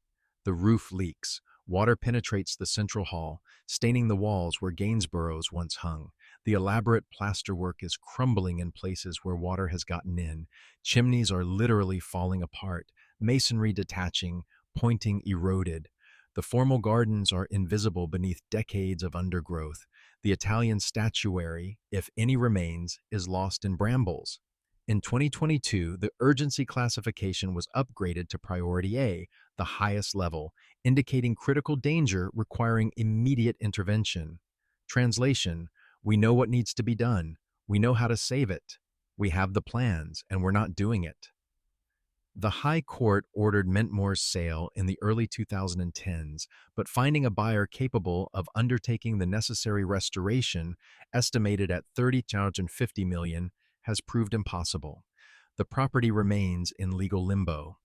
The roof leaks. Water penetrates the central hall, staining the walls where Gainsboroughs once hung. The elaborate plasterwork is crumbling in places where water has gotten in. Chimneys are literally falling apart, masonry detaching, pointing eroded. The formal gardens are invisible beneath decades of undergrowth. The Italian statuary, if any remains, is lost in brambles. In 2022, the urgency classification was upgraded to Priority A, the highest level, indicating critical danger requiring immediate intervention. Translation: we know what needs to be done. We know how to save it. We have the plans, and we're not doing it. The High Court ordered Mentmore's sale in the early 2010s, but finding a buyer capable of undertaking the necessary restoration, estimated at $30 million, has proved impossible. The property remains in legal limbo.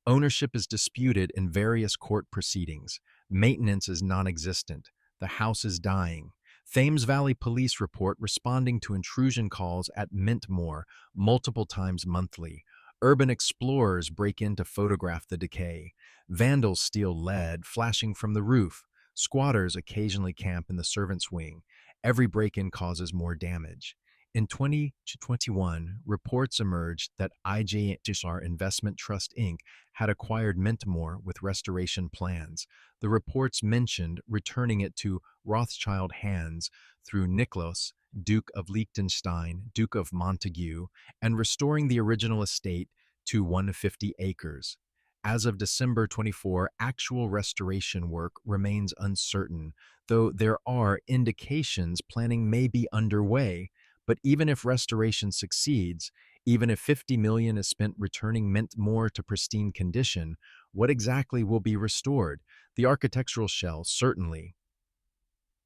Ownership is disputed in various court proceedings. Maintenance is non-existent. The house is dying. Thames Valley Police report responding to intrusion calls at Mentmore multiple times monthly. Urban explorers break in to photograph the decay. Vandals steal lead flashing from the roof. Squatters occasionally camp in the servants' wing. Every break-in causes more damage. In 2021, reports emerged that IJR Investment Trust Inc. had acquired Mentmore with restoration plans. The reports mentioned returning it to Rothschild hands through Nicholas, Duke of Liechtenstein, Duke of Montague, and restoring the original estate to 150 acres. As of December 24, actual restoration work remains uncertain, though there are indications planning may be underway. But even if restoration succeeds, even if $50 million is spent returning Mentmore to pristine condition, what exactly will be restored? The architectural shell, certainly.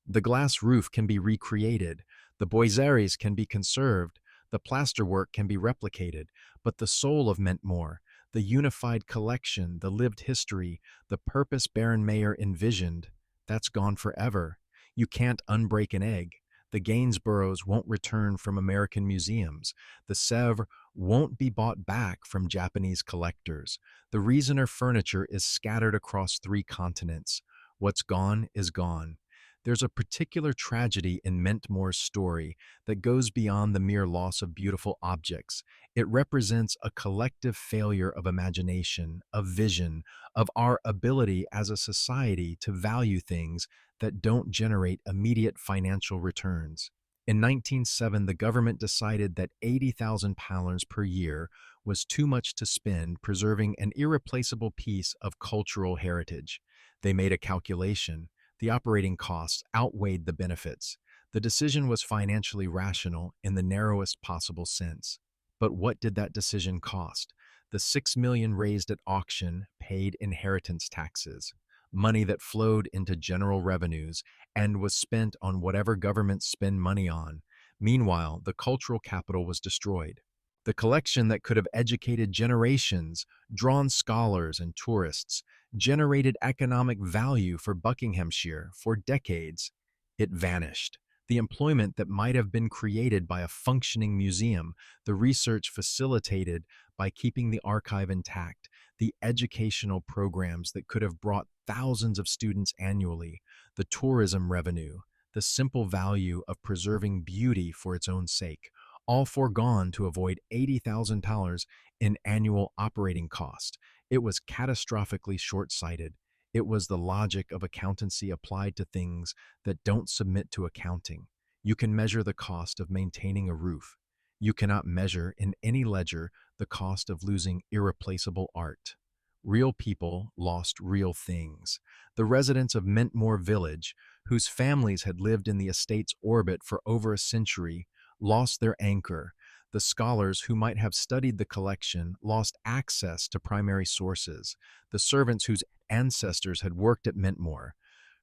The glass roof can be recreated, the boiseries can be conserved, the plasterwork can be replicated, but the soul of Mentmore, the unified collection, the lived history, the purpose Baron Mayer envisioned, that's gone forever. You can't unbreak an egg. The Gainsboroughs won't return from American museums. The Sèvres won't be bought back from Japanese collectors. The Riesener furniture is scattered across 3 continents. What's gone is gone. There's a particular tragedy in Mentmore's story that goes beyond the mere loss of beautiful objects. It represents a collective failure of imagination, of vision, of our ability as a society to value things that don't generate immediate financial returns. In 1907, the government decided that £80,000 per year was too much to spend preserving an irreplaceable piece of cultural heritage. They made a calculation. The operating costs outweighed the benefits. The decision was financially rational in the narrowest possible sense. But what did that decision cost? The $6 million raised at auction paid inheritance taxes, money that flowed into general revenues and was spent on whatever governments spend money on. Meanwhile, the cultural capital was destroyed. The collection that could have educated generations, drawn scholars and tourists, generated economic value for Buckinghamshire for decades, it vanished. The employment that might have been created by a functioning museum, the research facilitated by keeping the archive intact, the educational programs that could have brought thousands of students annually, the tourism revenue, the simple value of preserving beauty for its own sake, all foregone to avoid $80,000 in annual operating cost. It was catastrophically short-sighted. It was the logic of accountancy applied to things that don't submit to accounting. You can measure the cost of maintaining a roof. You cannot measure in any ledger the cost of losing irreplaceable art. Real people lost real things. The residents of Mentmore Village, whose families had lived in the estate's orbit for over a century, lost their anchor. The scholars who might have studied the collection lost access to primary sources. The servants whose ancestors had worked at Mentmore,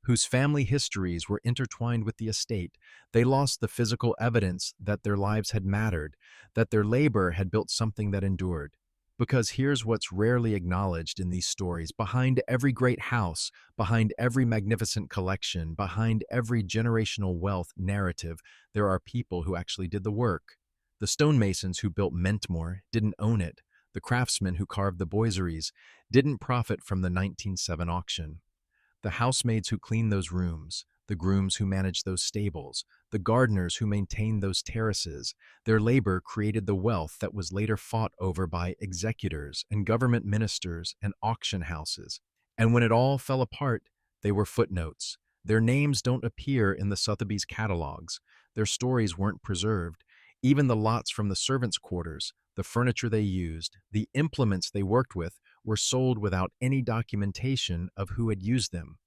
whose family histories were intertwined with the estate. They lost the physical evidence that their lives had mattered, that their labor had built something that endured. Because here's what's rarely acknowledged in these stories: behind every great house, behind every magnificent collection, behind every generational wealth narrative, there are people who actually did the work. The stonemasons who built Mentmore didn't own it. The craftsmen who carved the boiseries didn't profit from the 1907 auction. The housemaids who cleaned those rooms, the grooms who managed those stables, the gardeners who maintained those terraces, their labor created the wealth that was later fought over by executors and government ministers and auction houses. And when it all fell apart, they were footnotes. Their names don't appear in the Sotheby's catalogs. Their stories weren't preserved. Even the lots from the servants' quarters, the furniture they used, the implements they worked with, were sold without any documentation of who had used them.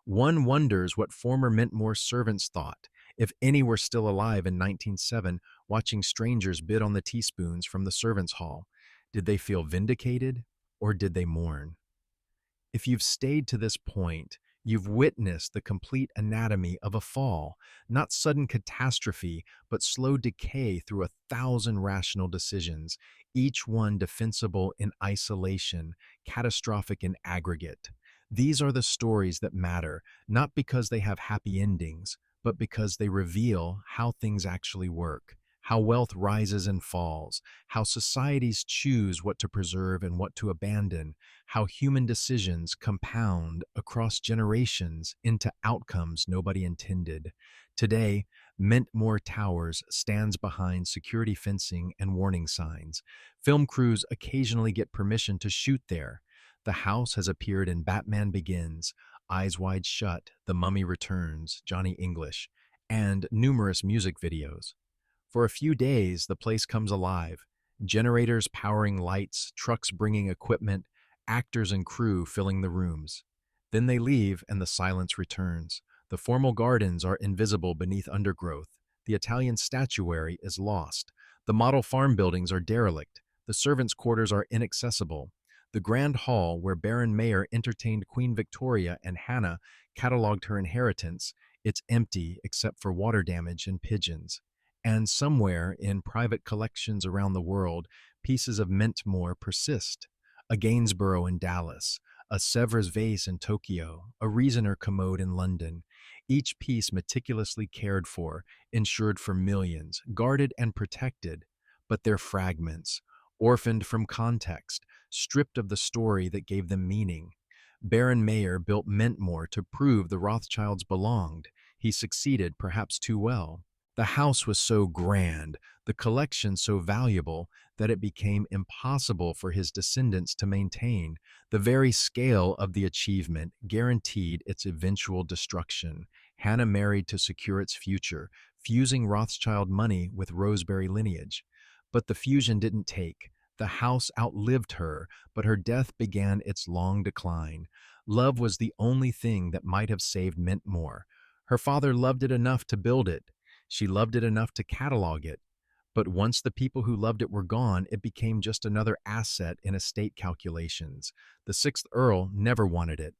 One wonders what former Mentmore servants thought, if any were still alive in 1907, watching strangers bid on the teaspoons from the servants' hall. Did they feel vindicated, or did they mourn? If you've stayed to this point, you've witnessed the complete anatomy of a fall, not sudden catastrophe, but slow decay through 1,000 rational decisions, each one defensible in isolation, catastrophic in aggregate. These are the stories that matter, not because they have happy endings, but because they reveal how things actually work, how wealth rises and falls, how societies choose what to preserve and what to abandon, how human decisions compound across generations into outcomes nobody intended. Today, Mentmore Towers stands behind security fencing and warning signs. Film crews occasionally get permission to shoot there. The house has appeared in Batman Begins, Eyes Wide Shut, The Mummy Returns, Johnny English, and numerous music videos. For a few days, the place comes alive. Generators powering lights, trucks bringing equipment, actors and crew filling the rooms. Then they leave and the silence returns. The formal gardens are invisible beneath undergrowth. The Italian statuary is lost. The model farm buildings are derelict. The servants' quarters are inaccessible. The grand hall where Baron Mayer entertained Queen Victoria and Hannah catalogued her inheritance, it's empty except for water damage and pigeons. And somewhere in private collections around the world, pieces of Mentmore persist. A Gainsborough in Dallas, a Sèvres vase in Tokyo, a Reasoner commode in London. Each piece meticulously cared for, insured for millions, guarded and protected, but they're fragments, orphaned from context, stripped of the story that gave them meaning. Baron Mayer built Mentmore to prove the Rothschilds belonged. He succeeded, perhaps too well. The house was so grand, the collection so valuable, that it became impossible for his descendants to maintain. The very scale of the achievement guaranteed its eventual destruction. Hannah married to secure its future, fusing Rothschild money with Rosebery lineage. But the fusion didn't take. The house outlived her, but her death began its long decline. Love was the only thing that might have saved Mentmore. Her father loved it enough to build it. She loved it enough to catalog it. But once the people who loved it were gone, it became just another asset in estate calculations. The sixth Earl never wanted it.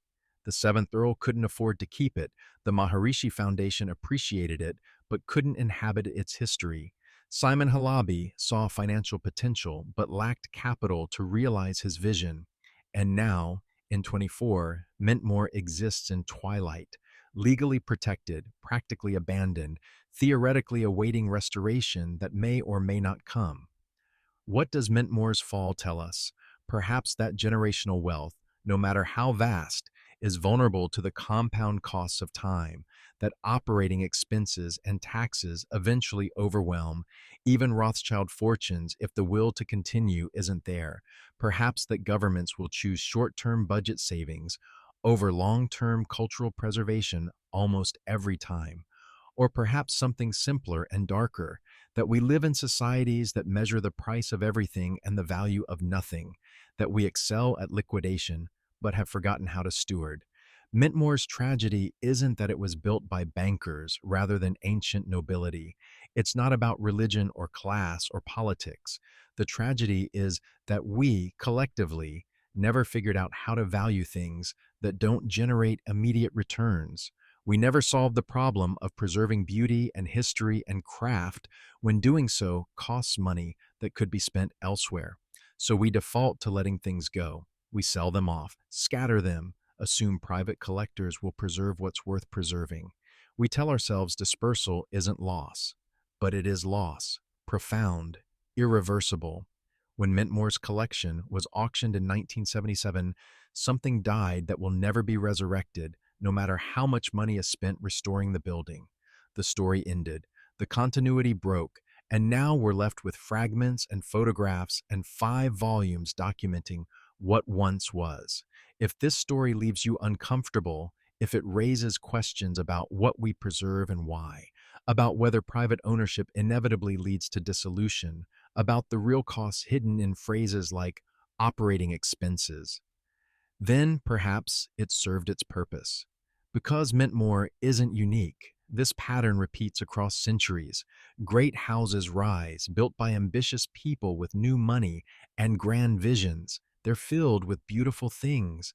The seventh Earl couldn't afford to keep it. The Maharishi Foundation appreciated it, but couldn't inhabit its history. Simon Halaby saw financial potential, but lacked capital to realize his vision. And now, in 24, Mentmore exists in twilight, legally protected, practically abandoned, theoretically awaiting restoration that may or may not come. What does Mentmore's fall tell us? Perhaps that generational wealth, no matter how vast, is vulnerable to the compound costs of time, that operating expenses and taxes eventually overwhelm even Rothschild fortunes if the will to continue isn't there. Perhaps that governments will choose short-term budget savings over long-term cultural preservation almost every time. Or perhaps something simpler and darker, that we live in societies that measure the price of everything and the value of nothing, that we excel at liquidation, but have forgotten how to steward. Mentmore's tragedy isn't that it was built by bankers rather than ancient nobility. It's not about religion or class or politics. The tragedy is that we, collectively, never figured out how to value things that don't generate immediate returns. We never solved the problem of preserving beauty and history and craft when doing so costs money that could be spent elsewhere. So we default to letting things go. We sell them off, scatter them, assume private collectors will preserve what's worth preserving. We tell ourselves dispersal isn't loss, but it is loss, profound, irreversible. When Mintmore's collection was auctioned in 1977, something died that will never be resurrected, no matter how much money is spent restoring the building. The story ended, the continuity broke, and now we're left with fragments and photographs and 5 volumes documenting what once was. If this story leaves you uncomfortable, if it raises questions about what we preserve and why, about whether private ownership inevitably leads to dissolution, about the real costs hidden in phrases like operating expenses, then perhaps it served its purpose. Because Mintmore isn't unique, this pattern repeats across centuries. Great houses rise, built by ambitious people with new money and grand visions. They're filled with beautiful things.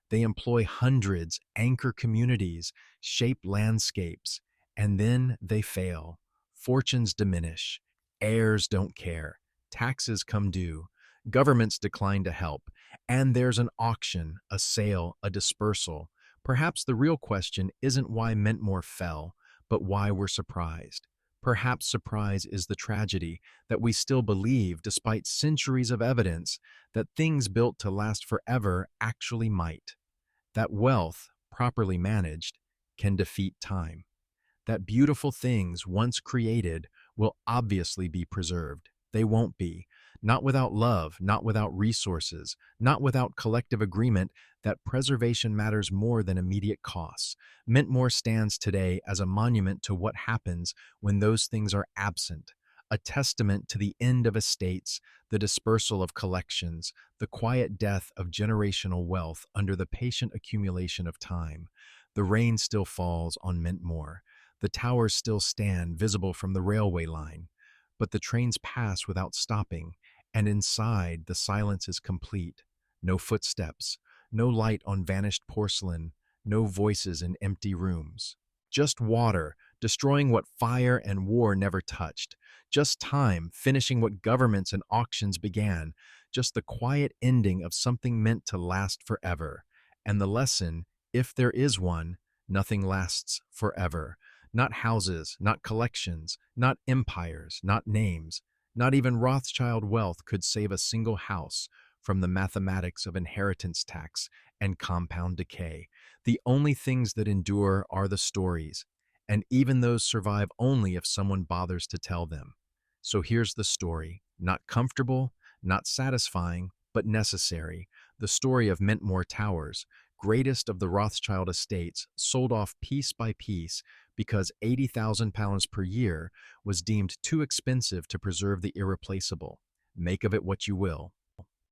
They employ hundreds, anchor communities, shape landscapes, and then they fail. Fortunes diminish. Heirs don't care. Taxes come due. Governments decline to help. And there's an auction, a sale, a dispersal. Perhaps the real question isn't why Mintmore fell, but why we're surprised. Perhaps surprise is the tragedy that we still believe, despite centuries of evidence, that things built to last forever actually might. That wealth, properly managed, can defeat time. That beautiful things once created will obviously be preserved. They won't be. Not without love, not without resources, not without collective agreement that preservation matters more than immediate costs. Mintmore stands today as a monument to what happens when those things are absent, a testament to the end of estates, the dispersal of collections, the quiet death of generational wealth under the patient accumulation of time. The rain still falls on Mintmore. The towers still stand visible from the railway line, but the trains pass without stopping, and inside the silence is complete. No footsteps, no light on vanished porcelain, no voices in empty rooms. Just water, destroying what fire and war never touched. Just time, finishing what governments and auctions began. Just the quiet ending of something meant to last forever. And the lesson, if there is one, nothing lasts forever. Not houses, not collections, not empires, not names, not even Rothschild wealth could save a single house from the mathematics of inheritance tax and compound decay. The only things that endure are the stories, and even those survive only if someone bothers to tell them. So here's the story, not comfortable, not satisfying, but necessary. The story of Mintmore Towers, greatest of the Rothschild estates, sold off piece by piece because £80,000 per year was deemed too expensive to preserve the irreplaceable. Make of it what you will.